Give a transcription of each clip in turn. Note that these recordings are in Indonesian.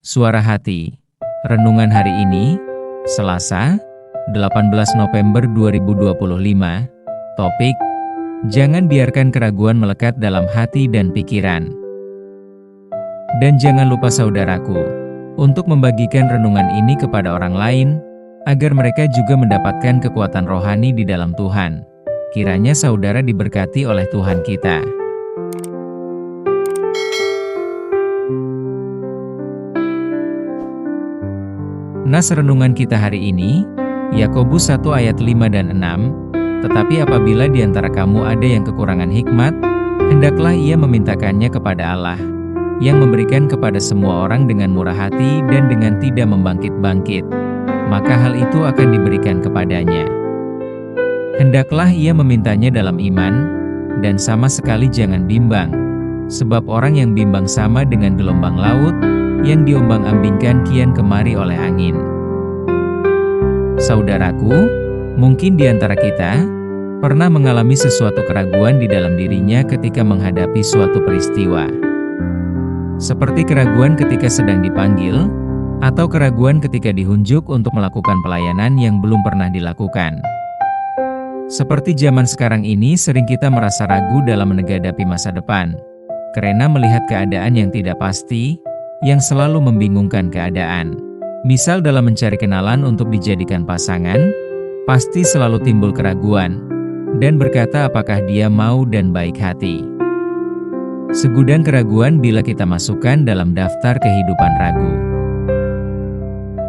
Suara Hati. Renungan hari ini, Selasa, 18 November 2025. Topik: Jangan biarkan keraguan melekat dalam hati dan pikiran. Dan jangan lupa saudaraku, untuk membagikan renungan ini kepada orang lain, agar mereka juga mendapatkan kekuatan rohani di dalam Tuhan. Kiranya saudara diberkati oleh Tuhan kita. Nas renungan kita hari ini, Yakobus 1 ayat 5 dan 6. Tetapi apabila di antara kamu ada yang kekurangan hikmat, hendaklah ia memintakannya kepada Allah, yang memberikan kepada semua orang dengan murah hati dan dengan tidak membangkit-bangkit, maka hal itu akan diberikan kepadanya. Hendaklah ia memintanya dalam iman, dan sama sekali jangan bimbang, sebab orang yang bimbang sama dengan gelombang laut, yang diombang-ambingkan kian kemari oleh angin. Saudaraku, mungkin di antara kita pernah mengalami sesuatu keraguan di dalam dirinya ketika menghadapi suatu peristiwa. Seperti keraguan ketika sedang dipanggil, atau keraguan ketika dihunjuk untuk melakukan pelayanan yang belum pernah dilakukan. Seperti zaman sekarang ini, sering kita merasa ragu dalam menghadapi masa depan, karena melihat keadaan yang tidak pasti, yang selalu membingungkan keadaan. Misal dalam mencari kenalan untuk dijadikan pasangan, pasti selalu timbul keraguan, dan berkata apakah dia mau dan baik hati. Segudang keraguan bila kita masukkan dalam daftar kehidupan ragu.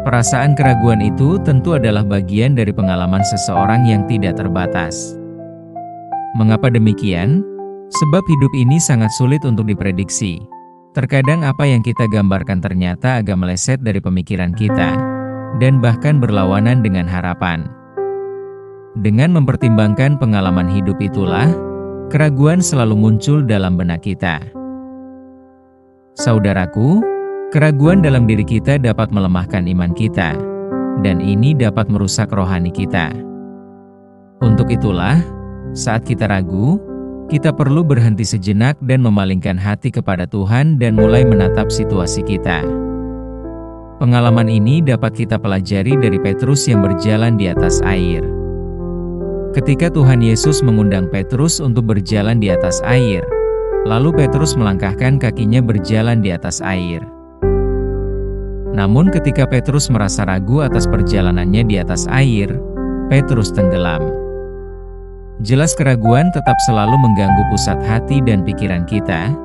Perasaan keraguan itu tentu adalah bagian dari pengalaman seseorang yang tidak terbatas. Mengapa demikian? Sebab hidup ini sangat sulit untuk diprediksi. Terkadang apa yang kita gambarkan ternyata agak meleset dari pemikiran kita, dan bahkan berlawanan dengan harapan. Dengan mempertimbangkan pengalaman hidup itulah, keraguan selalu muncul dalam benak kita. Saudaraku, keraguan dalam diri kita dapat melemahkan iman kita, dan ini dapat merusak rohani kita. Untuk itulah, saat kita ragu, kita perlu berhenti sejenak dan memalingkan hati kepada Tuhan dan mulai menatap situasi kita. Pengalaman ini dapat kita pelajari dari Petrus yang berjalan di atas air. Ketika Tuhan Yesus mengundang Petrus untuk berjalan di atas air, lalu Petrus melangkahkan kakinya berjalan di atas air. Namun ketika Petrus merasa ragu atas perjalanannya di atas air, Petrus tenggelam. Jelas keraguan tetap selalu mengganggu pusat hati dan pikiran kita,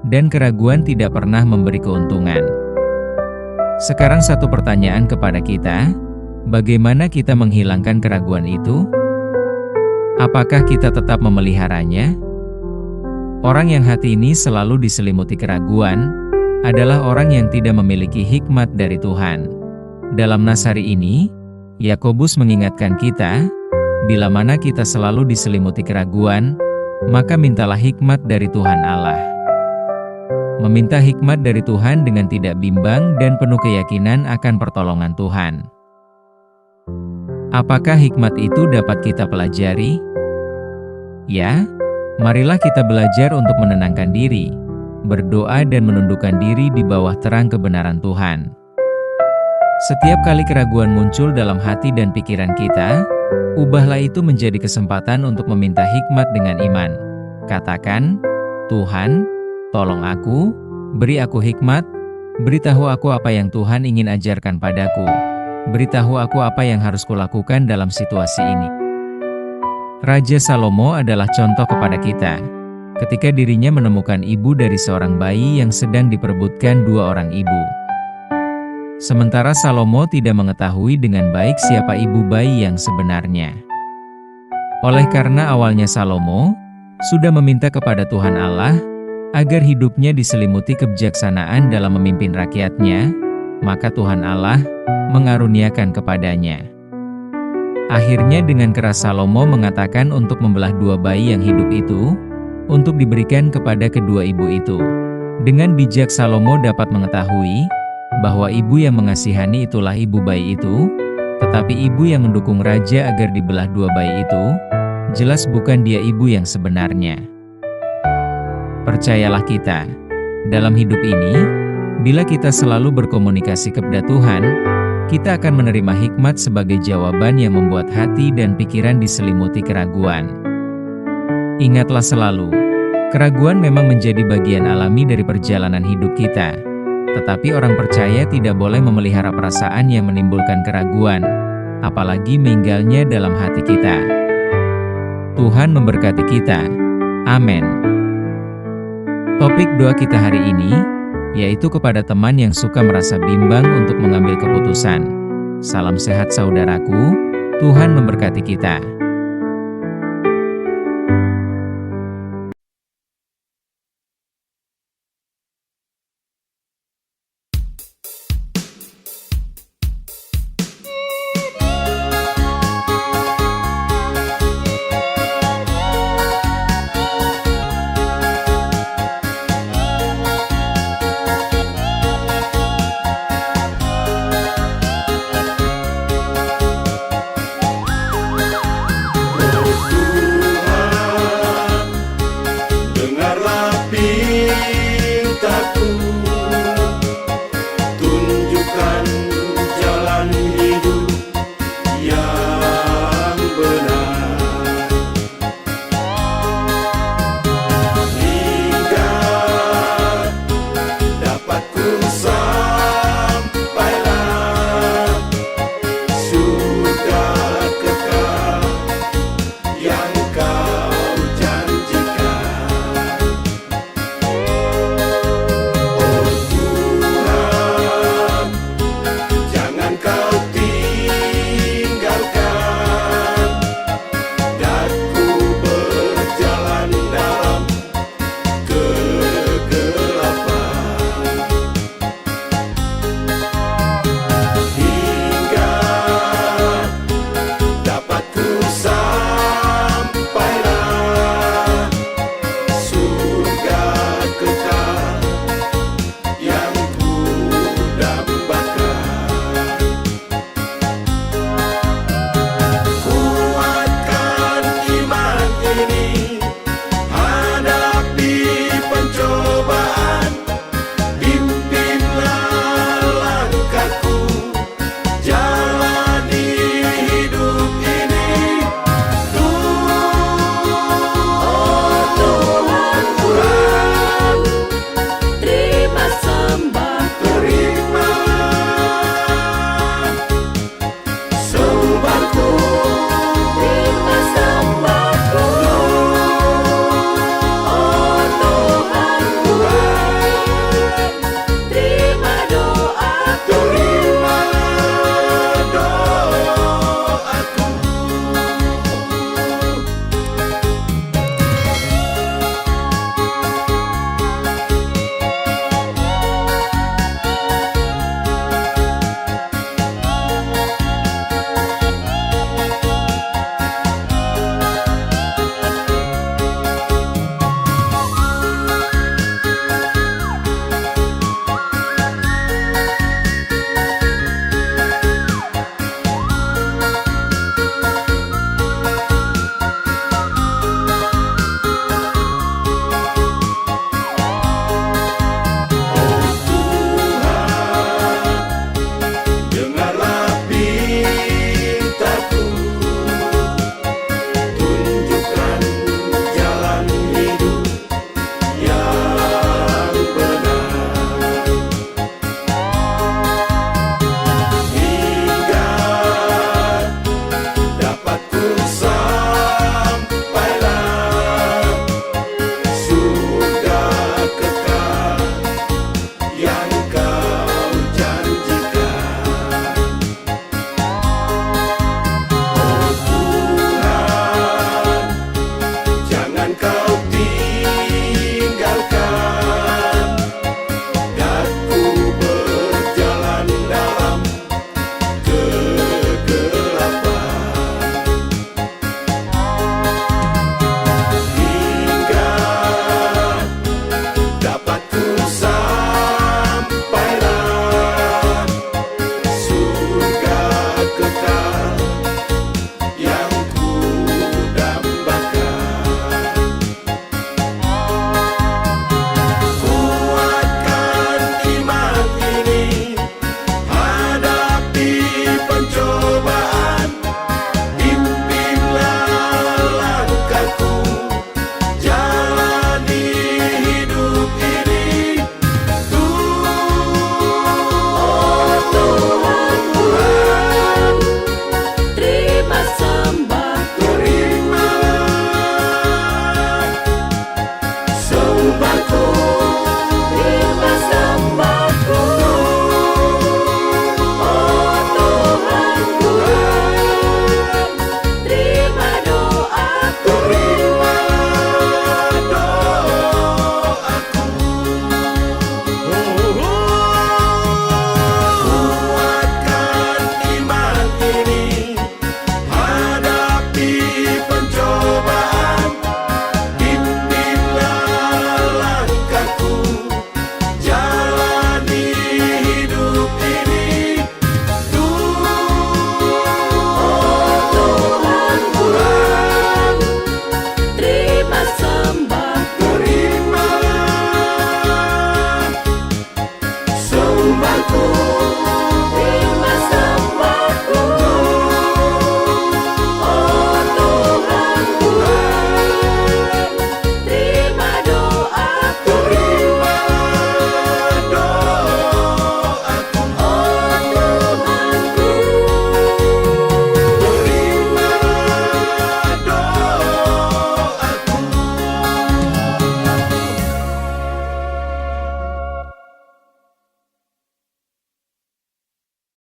dan keraguan tidak pernah memberi keuntungan. Sekarang satu pertanyaan kepada kita, bagaimana kita menghilangkan keraguan itu? Apakah kita tetap memeliharanya? Orang yang hati ini selalu diselimuti keraguan, adalah orang yang tidak memiliki hikmat dari Tuhan. Dalam nas hari ini, Yakobus mengingatkan kita, bila mana kita selalu diselimuti keraguan, maka mintalah hikmat dari Tuhan Allah. Meminta hikmat dari Tuhan dengan tidak bimbang dan penuh keyakinan akan pertolongan Tuhan. Apakah hikmat itu dapat kita pelajari? Ya, marilah kita belajar untuk menenangkan diri, berdoa dan menundukkan diri di bawah terang kebenaran Tuhan. Setiap kali keraguan muncul dalam hati dan pikiran kita, ubahlah itu menjadi kesempatan untuk meminta hikmat dengan iman. Katakan, Tuhan, tolong aku, beri aku hikmat, beritahu aku apa yang Tuhan ingin ajarkan padaku. Beritahu aku apa yang harus kulakukan dalam situasi ini. Raja Salomo adalah contoh kepada kita. Ketika dirinya menemukan ibu dari seorang bayi yang sedang diperebutkan dua orang ibu. Sementara Salomo tidak mengetahui dengan baik siapa ibu bayi yang sebenarnya. Oleh karena awalnya Salomo sudah meminta kepada Tuhan Allah agar hidupnya diselimuti kebijaksanaan dalam memimpin rakyatnya, maka Tuhan Allah mengaruniakan kepadanya. Akhirnya dengan keras Salomo mengatakan untuk membelah dua bayi yang hidup itu, untuk diberikan kepada kedua ibu itu. Dengan bijak Salomo dapat mengetahui bahwa ibu yang mengasihani itulah ibu bayi itu, tetapi ibu yang mendukung raja agar dibelah dua bayi itu, jelas bukan dia ibu yang sebenarnya. Percayalah kita, dalam hidup ini, Bila kita selalu berkomunikasi kepada Tuhan, kita akan menerima hikmat sebagai jawaban yang membuat hati dan pikiran diselimuti keraguan. Ingatlah selalu, keraguan memang menjadi bagian alami dari perjalanan hidup kita. Tetapi orang percaya tidak boleh memelihara perasaan yang menimbulkan keraguan, apalagi meninggalnya dalam hati kita. Tuhan memberkati kita. Amin. Topik doa kita hari ini, yaitu kepada teman yang suka merasa bimbang untuk mengambil keputusan. Salam sehat saudaraku, Tuhan memberkati kita.